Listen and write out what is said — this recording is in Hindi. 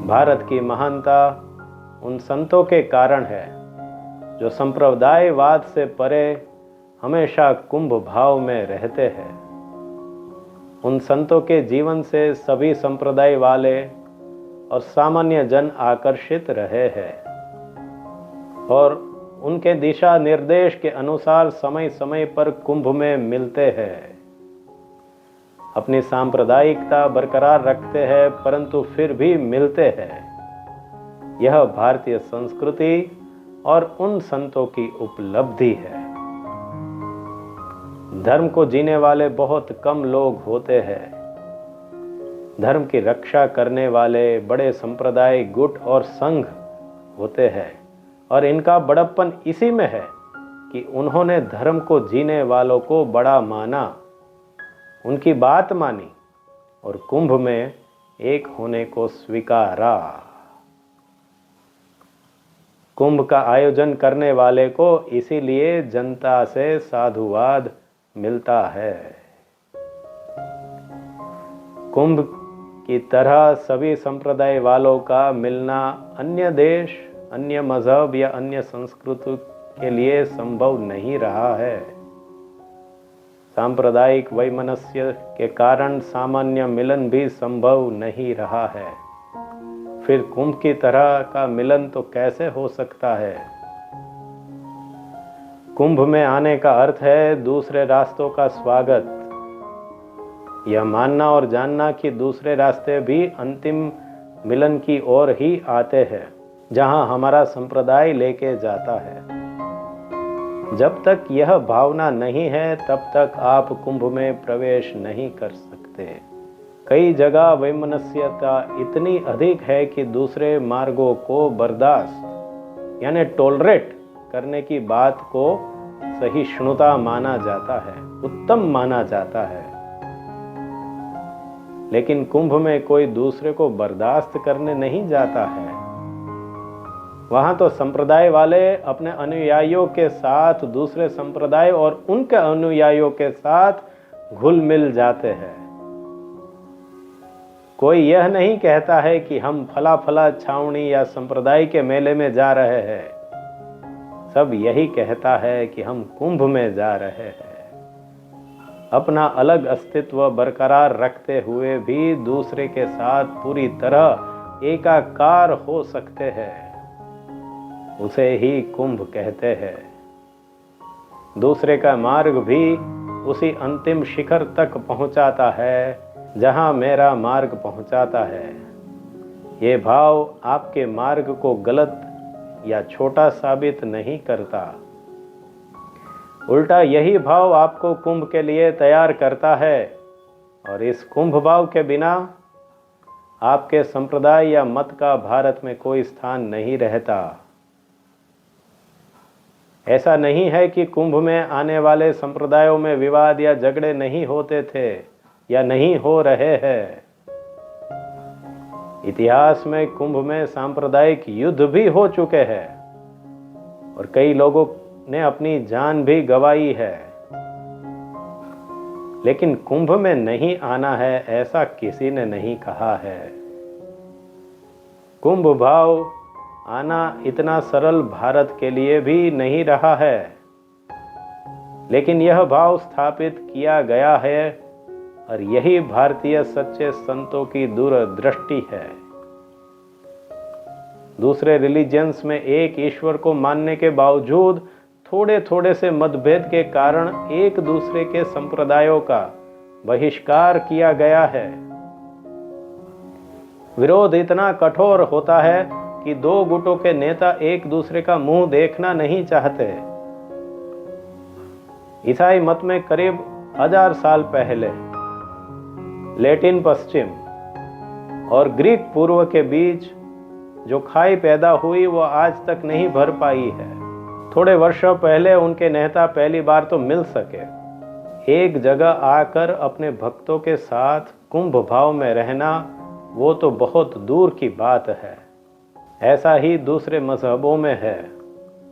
भारत की महानता उन संतों के कारण है जो संप्रदायवाद से परे हमेशा कुंभ भाव में रहते हैं। उन संतों के जीवन से सभी संप्रदाय वाले और सामान्य जन आकर्षित रहे हैं और उनके दिशा निर्देश के अनुसार समय समय पर कुंभ में मिलते हैं। अपनी सांप्रदायिकता बरकरार रखते हैं परंतु फिर भी मिलते हैं। यह भारतीय संस्कृति और उन संतों की उपलब्धि है। धर्म को जीने वाले बहुत कम लोग होते हैं। धर्म की रक्षा करने वाले बड़े संप्रदाय, गुट और संघ होते हैं और इनका बड़प्पन इसी में है कि उन्होंने धर्म को जीने वालों को बड़ा माना, उनकी बात मानी और कुंभ में एक होने को स्वीकारा। कुंभ का आयोजन करने वाले को इसीलिए जनता से साधुवाद मिलता है। कुंभ की तरह सभी संप्रदाय वालों का मिलना अन्य देश, अन्य मजहब या अन्य संस्कृति के लिए संभव नहीं रहा है। सांप्रदायिक वैमनस्य के कारण सामान्य मिलन भी संभव नहीं रहा है। फिर कुंभ की तरह का मिलन तो कैसे हो सकता है? कुंभ में आने का अर्थ है दूसरे रास्तों का स्वागत। यह मानना और जानना कि दूसरे रास्ते भी अंतिम मिलन की ओर ही आते हैं, जहां हमारा संप्रदाय लेके जाता है। जब तक यह भावना नहीं है तब तक आप कुंभ में प्रवेश नहीं कर सकते। कई जगह वैमनस्यता इतनी अधिक है कि दूसरे मार्गों को बर्दाश्त यानी टॉलरेट करने की बात को सहिष्णुता माना जाता है, उत्तम माना जाता है। लेकिन कुंभ में कोई दूसरे को बर्दाश्त करने नहीं जाता है। वहां तो संप्रदाय वाले अपने अनुयायियों के साथ दूसरे संप्रदाय और उनके अनुयायियों के साथ घुल मिल जाते हैं। कोई यह नहीं कहता है कि हम फला फला छावनी या संप्रदाय के मेले में जा रहे हैं। सब यही कहता है कि हम कुंभ में जा रहे हैं। अपना अलग अस्तित्व बरकरार रखते हुए भी दूसरे के साथ पूरी तरह एकाकार हो सकते हैं, उसे ही कुंभ कहते हैं। दूसरे का मार्ग भी उसी अंतिम शिखर तक पहुंचाता है जहां मेरा मार्ग पहुंचाता है। ये भाव आपके मार्ग को गलत या छोटा साबित नहीं करता। उल्टा यही भाव आपको कुंभ के लिए तैयार करता है और इस कुंभ भाव के बिना आपके संप्रदाय या मत का भारत में कोई स्थान नहीं रहता। ऐसा नहीं है कि कुंभ में आने वाले संप्रदायों में विवाद या झगड़े नहीं होते थे या नहीं हो रहे हैं। इतिहास में कुंभ में सांप्रदायिक युद्ध भी हो चुके हैं और कई लोगों ने अपनी जान भी गंवाई है। लेकिन कुंभ में नहीं आना है ऐसा किसी ने नहीं कहा है। कुंभ भाव आना इतना सरल भारत के लिए भी नहीं रहा है, लेकिन यह भाव स्थापित किया गया है और यही भारतीय सच्चे संतों की दूरदृष्टि है। दूसरे रिलीजियंस में एक ईश्वर को मानने के बावजूद थोड़े थोड़े से मतभेद के कारण एक दूसरे के संप्रदायों का बहिष्कार किया गया है। विरोध इतना कठोर होता है कि दो गुटों के नेता एक दूसरे का मुंह देखना नहीं चाहते। ईसाई मत में करीब 1000 साल पहले लैटिन पश्चिम और ग्रीक पूर्व के बीच जो खाई पैदा हुई वो आज तक नहीं भर पाई है। थोड़े वर्षों पहले उनके नेता पहली बार तो मिल सके। एक जगह आकर अपने भक्तों के साथ कुंभ भाव में रहना वो तो बहुत दूर की बात है। ऐसा ही दूसरे मजहबों में है।